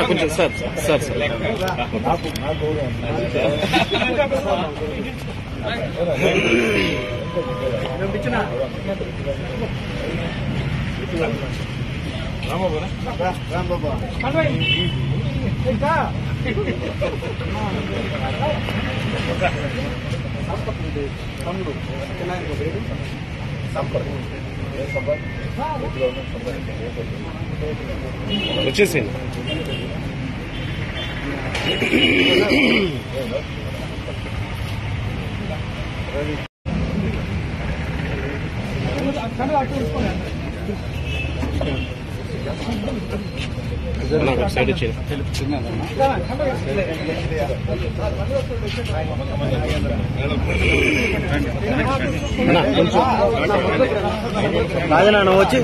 కొంచెం sir sir sir వచ్చేసింది. Side వచ్చింది. రాజనా నువ్వు వచ్చి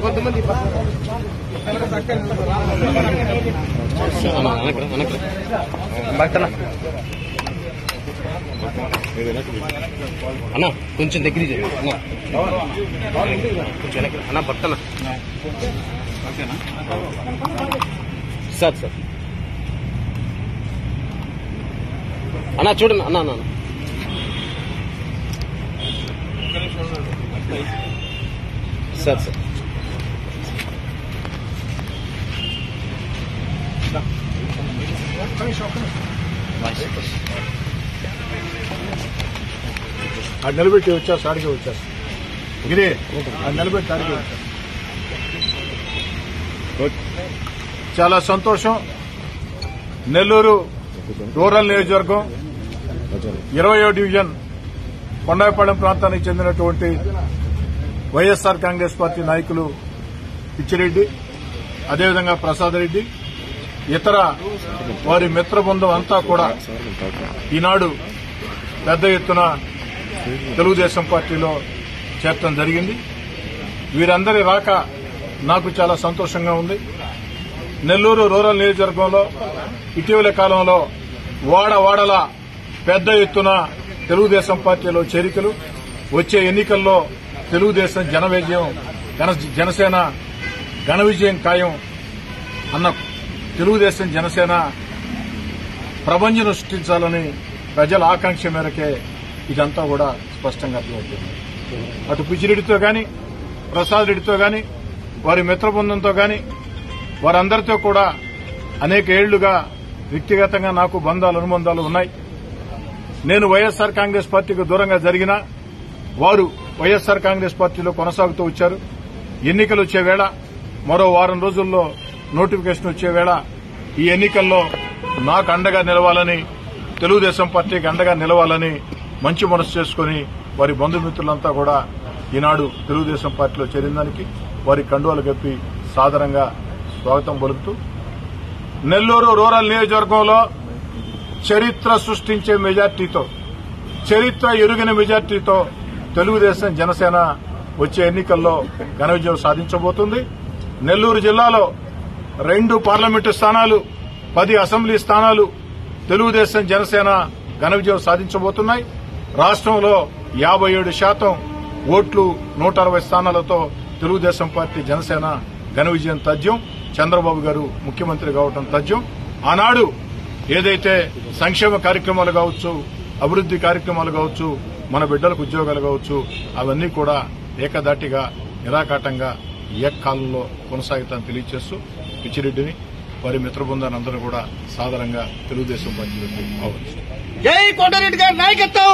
కొంతమంది అన్నా కొంచెం దగ్గర కొంచెం అన్నా భక్తనా సార్ సార్ అన్నా చూడండి అన్నా అన్నా సార్ సార్ అది నిలబెట్టి వచ్చారు, సాడికి వచ్చారు. గిరి అది నిలబెట్టి సాడికి వచ్చారు. చాలా సంతోషం. నెల్లూరు రూరల్ నియోజకవర్గం 20వ డివిజన్ కొండాయిపాలెం ప్రాంతానికి చెందినటువంటి వైఎస్ఆర్ కాంగ్రెస్ పార్టీ నాయకులు పిచ్చిరెడ్డి, అదేవిధంగా ప్రసాద్ రెడ్డి, ఇతర వారి మిత్ర బృందం అంతా కూడా ఈనాడు పెద్ద ఎత్తున తెలుగుదేశం పార్టీలో చేరటం జరిగింది. వీరందరి రాక నాకు చాలా సంతోషంగా ఉంది. నెల్లూరు రూరల్ నియోజకవర్గంలో ఇటీవల కాలంలో వాడవాడల పెద్ద ఎత్తున తెలుగుదేశం పార్టీలో చేరికలు, వచ్చే ఎన్నికల్లో తెలుగుదేశం జనసేన ఘన విజయం ఖాయం అన్న తెలుగుదేశం జనసేన ప్రపంచం సృష్టించాలని ప్రజల ఆకాంక్ష మేరకే ఇదంతా కూడా స్పష్టంగా అర్థమవుతుంది. అటు పిచ్చిరెడ్డితో గాని, ప్రసాద్ రెడ్డితో గాని, వారి మిత్ర బృందంతో గాని, వారందరితో కూడా అనేక ఏళ్లుగా వ్యక్తిగతంగా నాకు బంధాలు అనుబంధాలు ఉన్నాయి. నేను వైఎస్ఆర్ కాంగ్రెస్ పార్టీకి దూరంగా జరిగినా వారు వైఎస్ఆర్ కాంగ్రెస్ పార్టీలో కొనసాగుతూ వచ్చారు. ఎన్నికలు వచ్చే వేళ, మరో వారం రోజుల్లో నోటిఫికేషన్ వచ్చే వేళ ఈ ఎన్నికల్లో నాకు అండగా నిలవాలని, తెలుగుదేశం పార్టీకి అండగా నిలవాలని మంచి మనసు చేసుకుని వారి బంధుమిత్రులంతా కూడా ఈనాడు తెలుగుదేశం పార్టీలో చేరిందానికి వారి కండువాలు కప్పి సాదరంగా స్వాగతం పలుకుతూ, నెల్లూరు రూరల్ నియోజకవర్గంలో చరిత్ర సృష్టించే మెజార్టీతో, చరిత్ర ఎరుగిన మెజార్టీతో తెలుగుదేశం జనసేన వచ్చే ఎన్నికల్లో ఘన విజయం సాధించబోతుంది. నెల్లూరు జిల్లాలో 2 పార్లమెంటు స్థానాలు, 10 అసెంబ్లీ స్థానాలు తెలుగుదేశం జనసేన ఘన విజయం సాధించబోతున్నాయి. రాష్ట్రంలో 57% ఓట్లు, 160 స్థానాలతో తెలుగుదేశం పార్టీ జనసేన ఘన విజయం తథ్యం. చంద్రబాబు గారు ముఖ్యమంత్రి కావడం తథ్యం. ఆనాడు ఏదైతే సంక్షేమ కార్యక్రమాలు కావచ్చు, అభివృద్ది కార్యక్రమాలు కావచ్చు, మన బిడ్డలకు ఉద్యోగాలు కావచ్చు, అవన్నీ కూడా ఏకదాటిగా నిరాకాటంగా ఏకకాలంలో కొనసాగుతానని తెలియజేస్తూ పిచ్చిరెడ్డిని, వారి మిత్ర బృందాన్ని అందరూ కూడా సాదరంగా తెలుగుదేశం పార్టీలోకి ఆహ్వానిస్తారు. జై కోటారెడ్డి గారి నాయకత్వం.